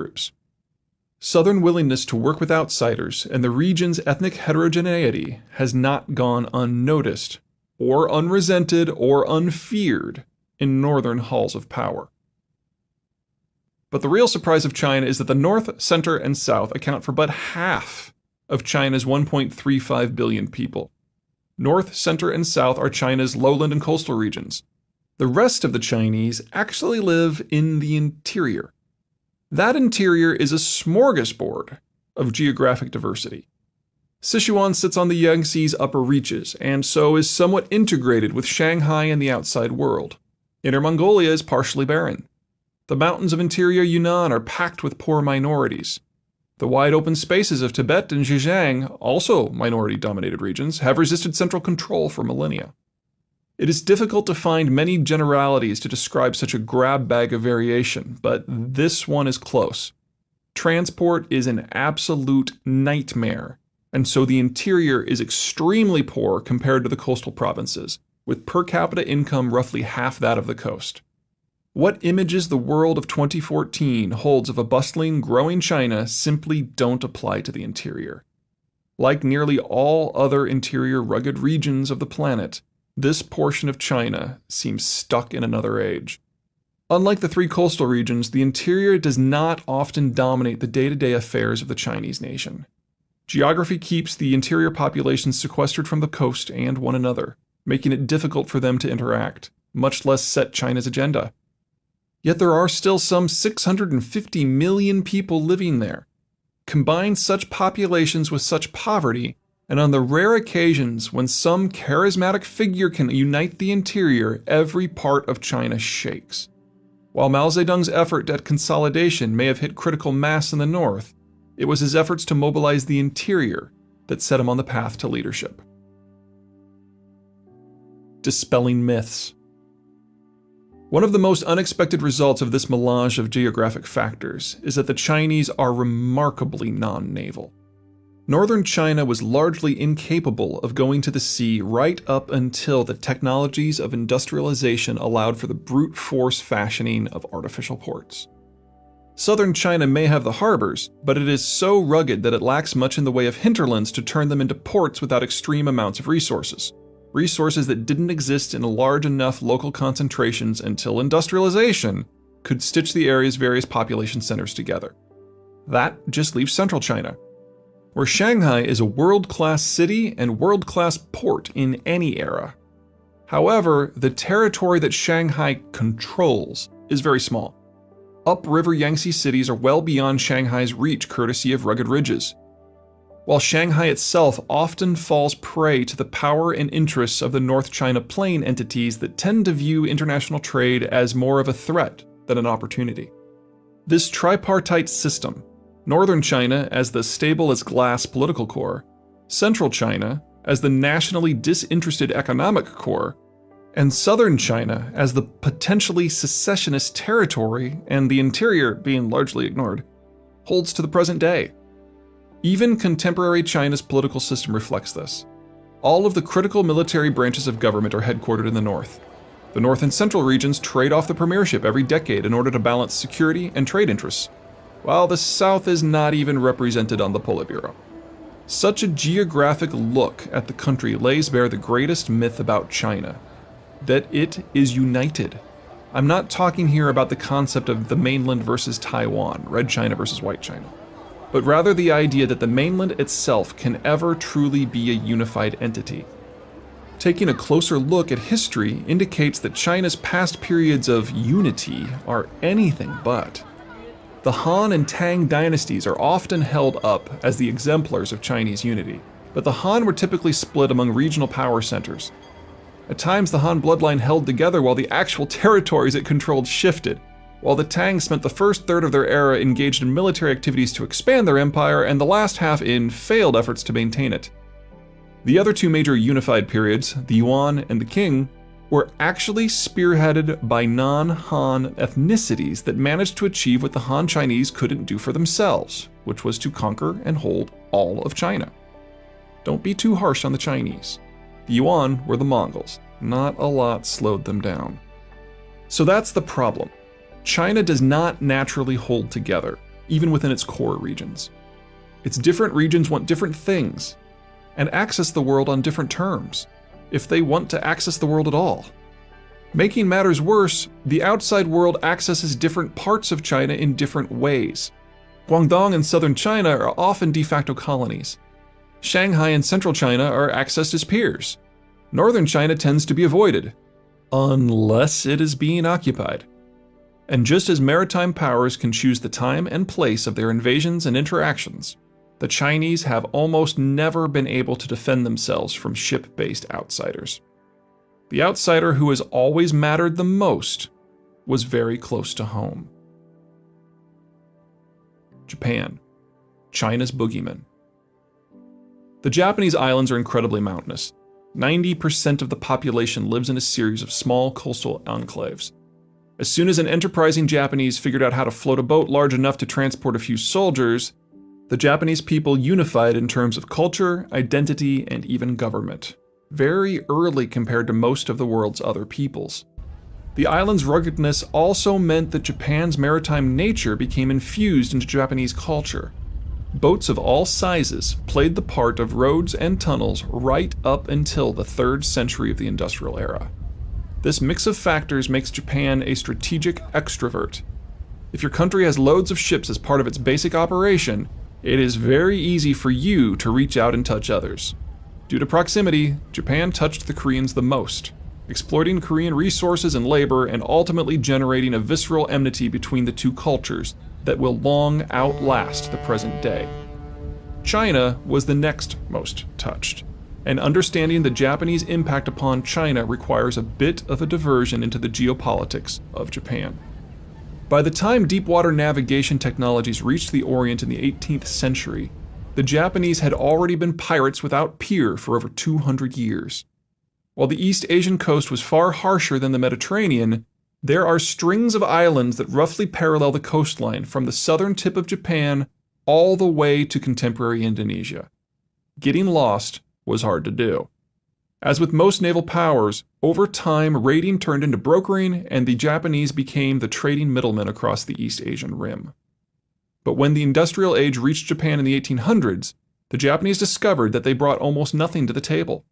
groups. Southern willingness to work with outsiders and the region's ethnic heterogeneity has not gone unnoticed, or unresented, or unfeared in northern halls of power. But the real surprise of China is that the North, Center, and South account for but half of China's 1.35 billion people. North, Center, and South are China's lowland and coastal regions. The rest of the Chinese actually live in the interior. That interior is a smorgasbord of geographic diversity. Sichuan sits on the Yangtze's upper reaches, and so is somewhat integrated with Shanghai and the outside world. Inner Mongolia is partially barren. The mountains of interior Yunnan are packed with poor minorities. The wide open spaces of Tibet and Zhejiang, also minority-dominated regions, have resisted central control for millennia. It is difficult to find many generalities to describe such a grab bag of variation, but this one is close. Transport is an absolute nightmare, and so the interior is extremely poor compared to the coastal provinces, with per capita income roughly half that of the coast. What images the world of 2014 holds of a bustling, growing China simply don't apply to the interior. Like nearly all other interior rugged regions of the planet, this portion of China seems stuck in another age. Unlike the three coastal regions, the interior does not often dominate the day-to-day affairs of the Chinese nation. Geography keeps the interior populations sequestered from the coast and one another, making it difficult for them to interact, much less set China's agenda. Yet there are still some 650 million people living there. Combine such populations with such poverty, and on the rare occasions when some charismatic figure can unite the interior, every part of China shakes. While Mao Zedong's effort at consolidation may have hit critical mass in the north, it was his efforts to mobilize the interior that set him on the path to leadership. Dispelling myths. One of the most unexpected results of this melange of geographic factors is that the Chinese are remarkably non-naval. Northern China was largely incapable of going to the sea right up until the technologies of industrialization allowed for the brute force fashioning of artificial ports. Southern China may have the harbors, but it is so rugged that it lacks much in the way of hinterlands to turn them into ports without extreme amounts of resources. Resources that didn't exist in large enough local concentrations until industrialization could stitch the area's various population centers together. That just leaves central China, where Shanghai is a world-class city and world-class port in any era. However, the territory that Shanghai controls is very small. Upriver Yangtze cities are well beyond Shanghai's reach courtesy of rugged ridges, while Shanghai itself often falls prey to the power and interests of the North China Plain entities that tend to view international trade as more of a threat than an opportunity. This tripartite system, Northern China as the stable-as-glass political core, Central China as the nationally disinterested economic core, and Southern China as the potentially secessionist territory and the interior being largely ignored, holds to the present day. Even contemporary China's political system reflects this. All of the critical military branches of government are headquartered in the north. The north and central regions trade off the premiership every decade in order to balance security and trade interests, while the south is not even represented on the Politburo. Such a geographic look at the country lays bare the greatest myth about China, that it is united. I'm not talking here about the concept of the mainland versus Taiwan, red China versus white China, but rather the idea that the mainland itself can ever truly be a unified entity. Taking a closer look at history indicates that China's past periods of unity are anything but. The Han and Tang dynasties are often held up as the exemplars of Chinese unity, but the Han were typically split among regional power centers. At times, the Han bloodline held together while the actual territories it controlled shifted, while the Tang spent the first third of their era engaged in military activities to expand their empire and the last half in failed efforts to maintain it. The other two major unified periods, the Yuan and the Qing, were actually spearheaded by non-Han ethnicities that managed to achieve what the Han Chinese couldn't do for themselves, which was to conquer and hold all of China. Don't be too harsh on the Chinese. The Yuan were the Mongols. Not a lot slowed them down. So that's the problem. China does not naturally hold together. even within its core regions. Its different regions want different things, and access the world on different terms, if they want to access the world at all. Making matters worse, the outside world accesses different parts of China in different ways. Guangdong and southern China are often de facto colonies. Shanghai and central China are accessed as peers. Northern China tends to be avoided, unless it is being occupied. And just as maritime powers can choose the time and place of their invasions and interactions, the Chinese have almost never been able to defend themselves from ship-based outsiders. The outsider who has always mattered the most was very close to home. Japan, China's boogeyman. The Japanese islands are incredibly mountainous. 90% of the population lives in a series of small coastal enclaves. As soon as an enterprising Japanese figured out how to float a boat large enough to transport a few soldiers, the Japanese people unified in terms of culture, identity, and even government, very early compared to most of the world's other peoples. The island's ruggedness also meant that Japan's maritime nature became infused into Japanese culture. Boats of all sizes played the part of roads and tunnels right up until the 3rd century of the industrial era. This mix of factors makes Japan a strategic extrovert. If your country has loads of ships as part of its basic operation, it is very easy for you to reach out and touch others. Due to proximity, Japan touched the Koreans the most, exploiting Korean resources and labor and ultimately generating a visceral enmity between the two cultures that will long outlast the present day. China was the next most touched, and understanding the Japanese impact upon China requires a bit of a diversion into the geopolitics of Japan. By the time deep-water navigation technologies reached the Orient in the 18th century, the Japanese had already been pirates without peer for over 200 years. While the East Asian coast was far harsher than the Mediterranean, there are strings of islands that roughly parallel the coastline from the southern tip of Japan all the way to contemporary Indonesia. Getting lost was hard to do. As with most naval powers, over time raiding turned into brokering and the Japanese became the trading middlemen across the East Asian rim. But when the industrial age reached Japan in the 1800s, the Japanese discovered that they brought almost nothing to the table.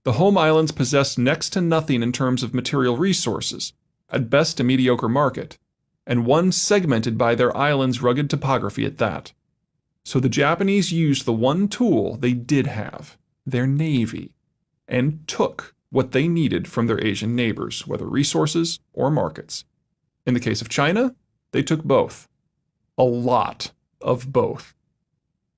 The home islands possessed next to nothing in terms of material resources, at best a mediocre market, and one segmented by their island's rugged topography at that. So the Japanese used the one tool they did have, their navy, and took what they needed from their Asian neighbors, whether resources or markets. In the case of China, they took both. A lot of both.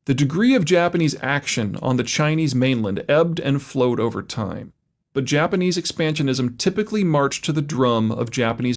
The degree of Japanese action on the Chinese mainland ebbed and flowed over time, but Japanese expansionism typically marched to the drum of Japanese